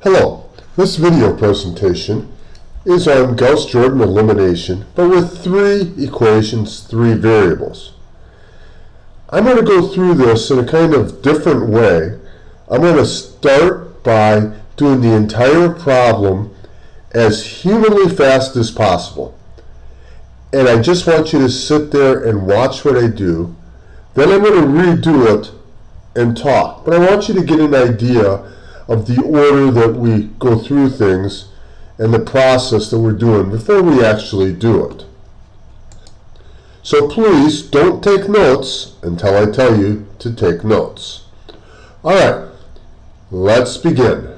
Hello, this video presentation is on Gauss Jordan elimination, but with three equations, three variables. I'm going to go through this in a kind of different way. I'm going to start by doing the entire problem as humanly fast as possible. And I just want you to sit there and watch what I do. Then I'm going to redo it and talk. But I want you to get an idea of the order that we go through things and the process that we're doing before we actually do it. So please don't take notes until I tell you to take notes. All right, let's begin.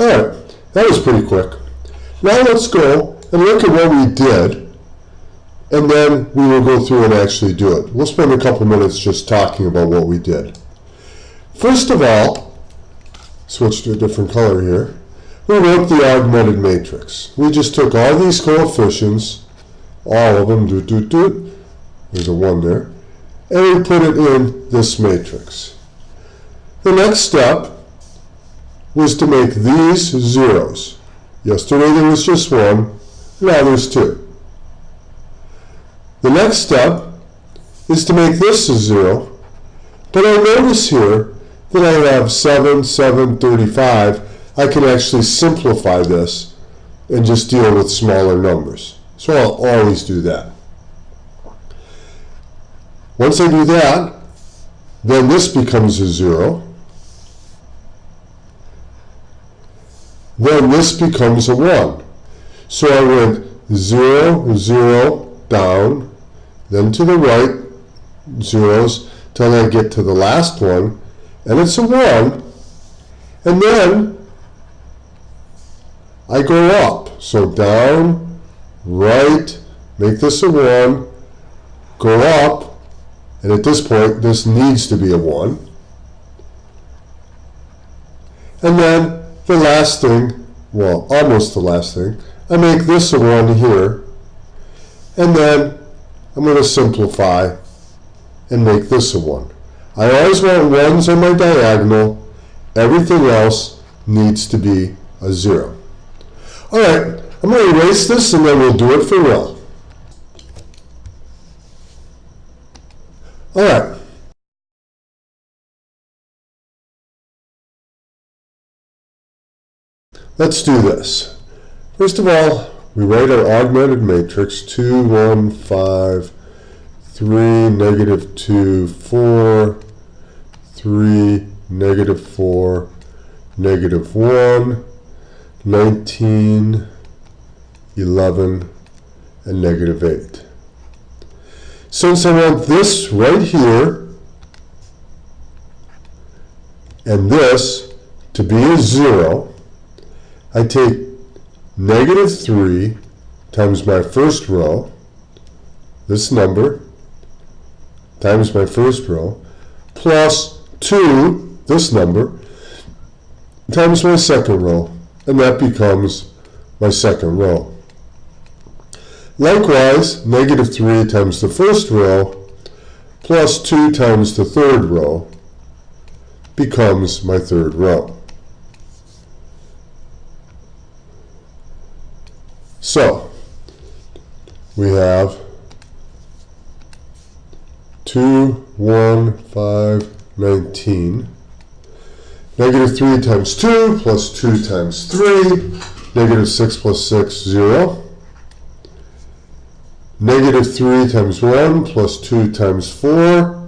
All right, that was pretty quick. Now let's go and look at what we did, and then we will go through and actually do it. We'll spend a couple minutes just talking about what we did. First of all, switch to a different color here. We wrote the augmented matrix. We just took all these coefficients, all of them, there's a 1 there, and we put it in this matrix. The next step was to make these zeros. Yesterday there was just 1, now there's 2. The next step is to make this a 0, but I notice here that I have 7, 7, 35. I can actually simplify this and just deal with smaller numbers. So I'll always do that. Once I do that, then this becomes a 0. Then this becomes a 1. So I went 0, 0, down, then to the right, zeros, till I get to the last one, and it's a 1. And then I go up. So down, right, make this a 1, go up, and at this point, this needs to be a 1. And then the last thing, well, almost the last thing, I make this a 1 here, and then I'm going to simplify and make this a 1. I always want 1s on my diagonal. Everything else needs to be a 0. All right, I'm going to erase this and then we'll do it for real. All right. Let's do this. First of all, we write our augmented matrix 2, 1, 5, 3, negative 2, 4, 3, negative 4, negative 1, 19, 11, and negative 8. Since I want this right here and this to be a 0, I take negative 3 times my first row, this number, times my first row, plus 2, this number, times my second row, and that becomes my second row. Likewise, negative 3 times the first row, plus 2 times the third row, becomes my third row. So, we have 2, 1, 5, 19. Negative 3 times 2 plus 2 times 3. Negative 6 plus 6, 0. Negative 3 times 1 plus 2 times 4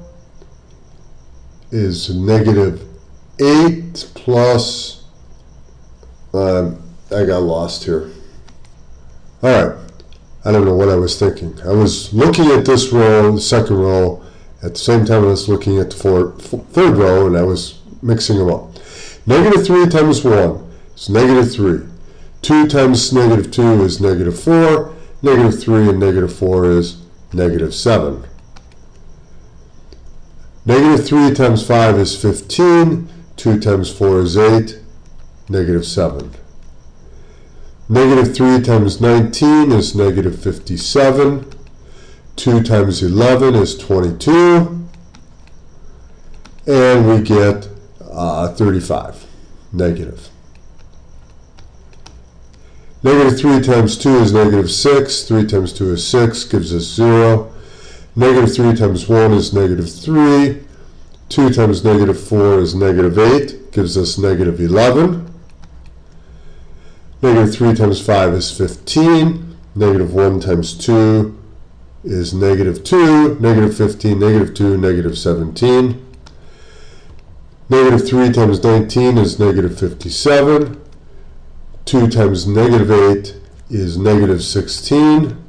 is negative 8 plus, I got lost here. All right, I don't know what I was thinking. I was looking at this row, the second row, at the same time I was looking at the third row, and I was mixing them up. Negative 3 times 1 is negative 3. 2 times negative 2 is negative 4. Negative 3 and negative 4 is negative 7. Negative 3 times 5 is 15. 2 times 4 is 8. Negative 7. Negative 3 times 19 is negative 57. 2 times 11 is 22. And we get 35, negative. Negative 3 times 2 is negative 6. 3 times 2 is 6, gives us 0. Negative 3 times 1 is negative 3. 2 times negative 4 is negative 8, gives us negative 11. Negative 3 times 5 is 15. Negative 1 times 2 is negative 2. Negative 15, negative 2, negative 17. Negative 3 times 19 is negative 57. 2 times negative 8 is negative 16.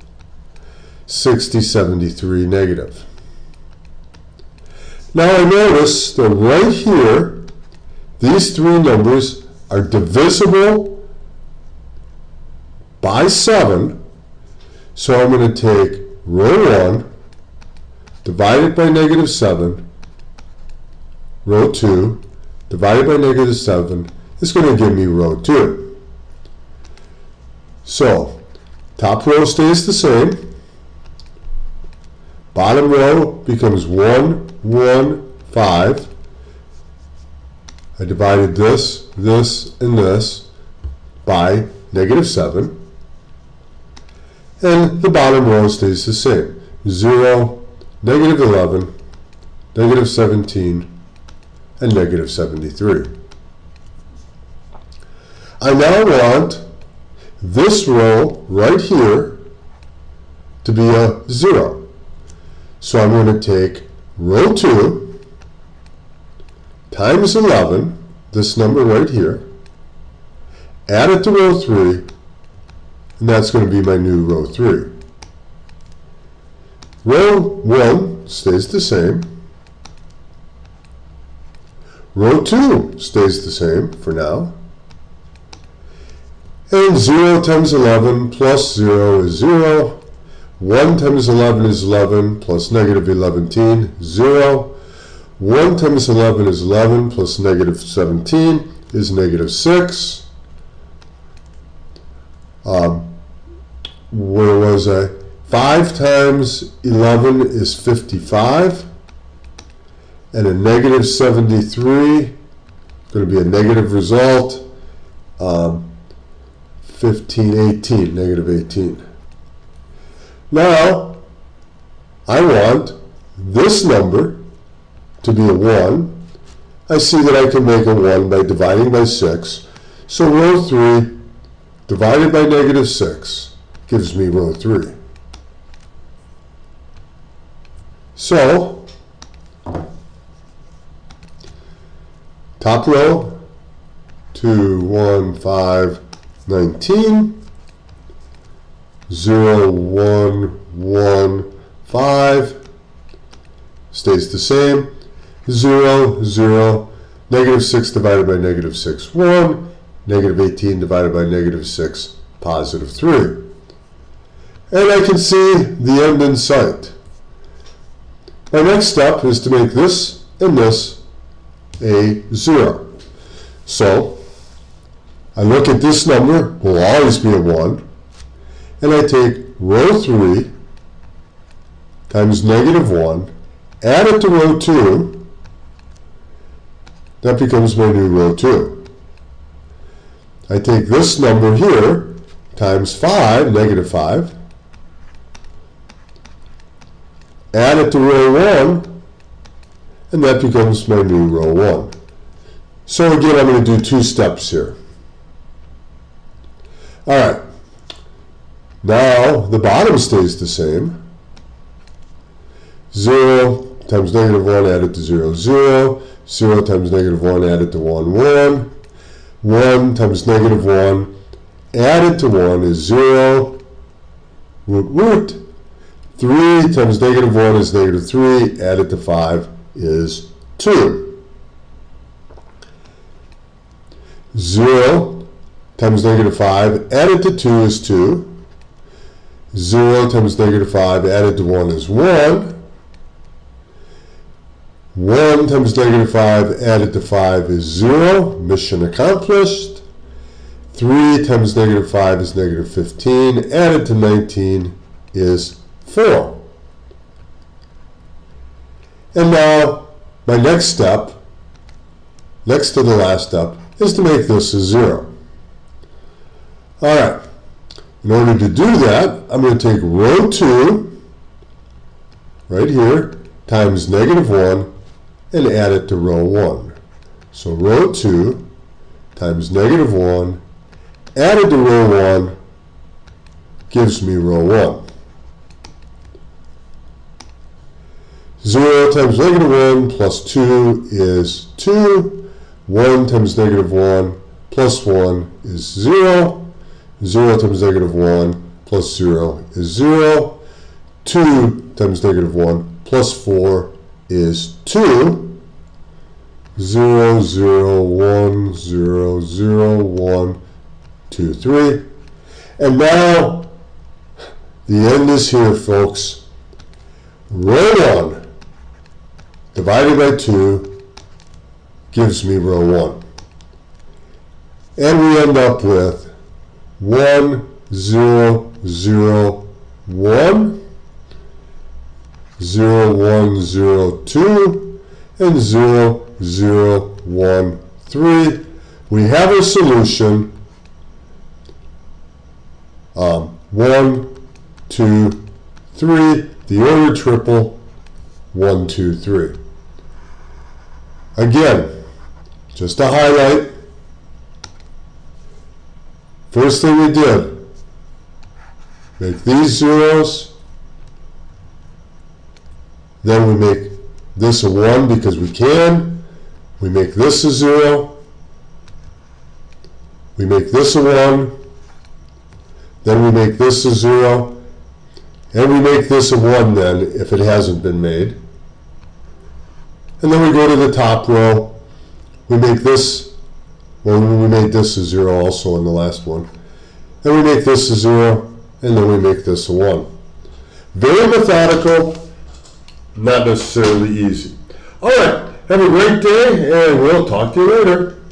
60, 73, negative. Now I notice that right here, these three numbers are divisible by 7. So I'm going to take row 1, divided by negative 7, row 2, divided by negative 7, is going to give me row 2. So, top row stays the same. Bottom row becomes 1, 1, 5. I divided this, this, and this by negative 7. And the bottom row stays the same. 0, negative 11, negative 17, and negative 73. I now want this row right here to be a 0. So I'm going to take row 2 times 11, this number right here, add it to row 3, and that's going to be my new row 3. Row 1 stays the same. Row 2 stays the same for now. And 0 times 11 plus 0 is 0. 1 times 11 is 11 plus negative 11, 0. 1 times 11 is 11 plus negative 17 is negative 6. Where was I? 5 times 11 is 55. And a negative 73, going to be a negative result. 15, 18, negative 18. Now, I want this number to be a 1. I see that I can make a 1 by dividing by 6. So row 3 divided by negative 6 gives me row 3. So, top row, 2, 1, 5, 19, 0, 1, 1, 5, stays the same, 0, 0, negative 6 divided by negative 6, 1, negative 18 divided by negative 6, positive 3. And I can see the end in sight. My next step is to make this and this a 0. So, I look at this number, will always be a 1, and I take row 3 times negative 1, add it to row 2, that becomes my new row 2. I take this number here times 5, negative 5, add it to row 1, and that becomes my new row 1. So again, I'm going to do 2 steps here. All right. Now the bottom stays the same. 0 times negative 1 added to 0, 0. 0 times negative 1 added to 1, 1. 1 times negative 1 added to 1 is 0. Root, root. 3 times negative 1 is negative 3. Added to 5 is 2. 0 times negative 5 added to 2 is 2. 0 times negative 5 added to 1 is 1. 1 times negative 5 added to 5 is 0. Mission accomplished. 3 times negative 5 is negative 15. Added to 19 is 4. And now my next step, next to the last step, is to make this a 0. All right. In order to do that, I'm going to take row 2, right here, times negative 1, and add it to row 1. So row 2 times negative 1 added to row 1 gives me row 1. 0 times negative 1 plus 2 is 2. 1 times negative 1 plus 1 is 0. 0 times negative 1 plus 0 is 0. 2 times negative 1 plus 4 is 2. 0, 0, 1, 0, 0, 1, 2, 3. And now the end is here, folks. Row 1 divided by 2 gives me row 1. And we end up with 1, 0, 0, 1, 0, 1, 0, 2, and 0, 0, 1, 3. We have a solution. 1, 2, 3. The order triple. 1, 2, 3. Again, just to highlight, first thing we did, make these zeros, then we make this a 1 because we can, we make this a 0, we make this a 1, then we make this a 0, and we make this a 1 then if it hasn't been made. And then we go to the top row, we make this, well, we made this a 0 also in the last one. Then we make this a 0, and then we make this a 1. Very methodical, not necessarily easy. All right, have a great day, and we'll talk to you later.